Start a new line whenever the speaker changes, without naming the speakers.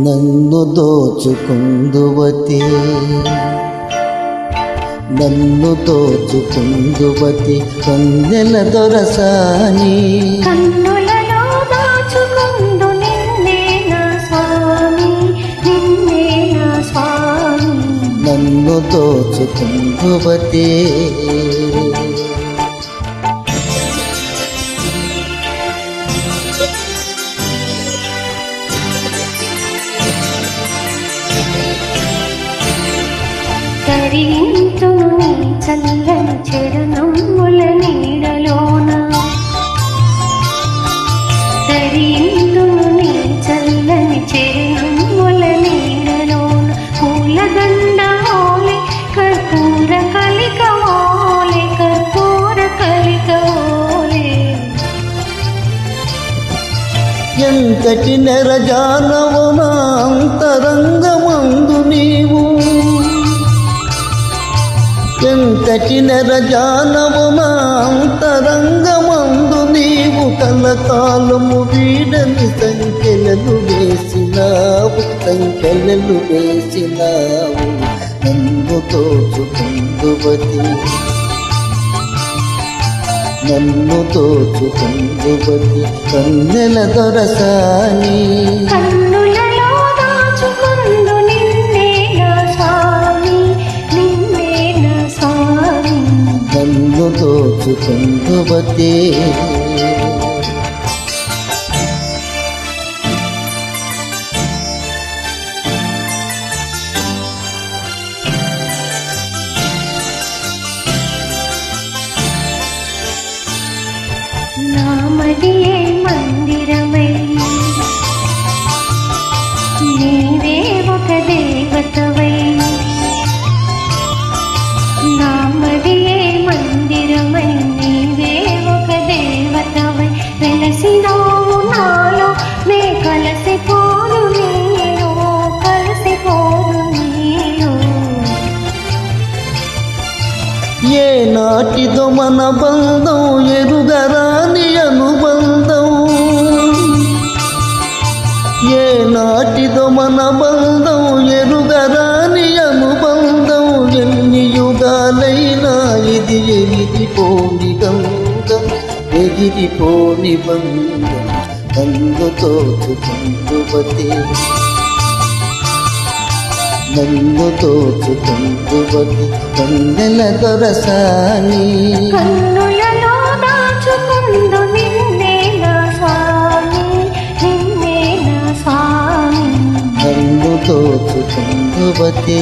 నన్ను దోచుకుందువతి, నన్ను దోచుకుందువతి కన్నెల దొరసాని.
కన్నులలో దాచుకుందు నిన్నే నా స్వామి, నిన్నే నా స్వామి.
నన్ను దోచుకుందువతి,
తరింతును నీ చల్లని చరణముల నీడలోన, తరింతును నీ చల్లని చరణముల నీడలోన. పూలదండ ఓలే కర్పూర కలిక ఓలే, కర్పూర కలిక ఓలే.
ఎంతటి నెరజానవు నా అంతరంగమందు నీవు, ఎంతటి నెరజానవు నా అంతరంగమందు నీవు. కలకాలము వీడని సంఖ్యలను వేసినావు, సంఖ్యలను వేసినావు. నన్ను దోచుకుందువతి, నన్ను దోచుకుందువతి కన్నెల దొరసాని.
కన్నులలో దాచుకుందు నిన్నే నా స్వామి, నిన్నే నా స్వామి.
నన్ను దోచుకుందువతి,
నా మదియే మందిరమై, నీవే ఒక దేవతవై. నా మదియే మందిరమై, నీవే ఒక దేవతవై. వెలసినావు నాలో, నే కలసిపోను నీలో, కలసిపోను నీలో.
ఏ నాటిదో మన బంధం ఎరుగరాని అనుబంధం, ఏ నాటిదో మన బంధం ఎరుగరాని అనుబంధం. ఎన్ని యుగాలైనా ఇది ఎగిరిపోని గంగం, ఎగిరిపోని బంధం. నన్ను దోచుకుందువతి, నన్ను దోచుకుందువతి కన్నెల దొరసాని.
కన్నులలో దాచుకుందు నిన్నే నా స్వామి, నిన్నే నా స్వామి.
నన్ను దోచుకుందువతి.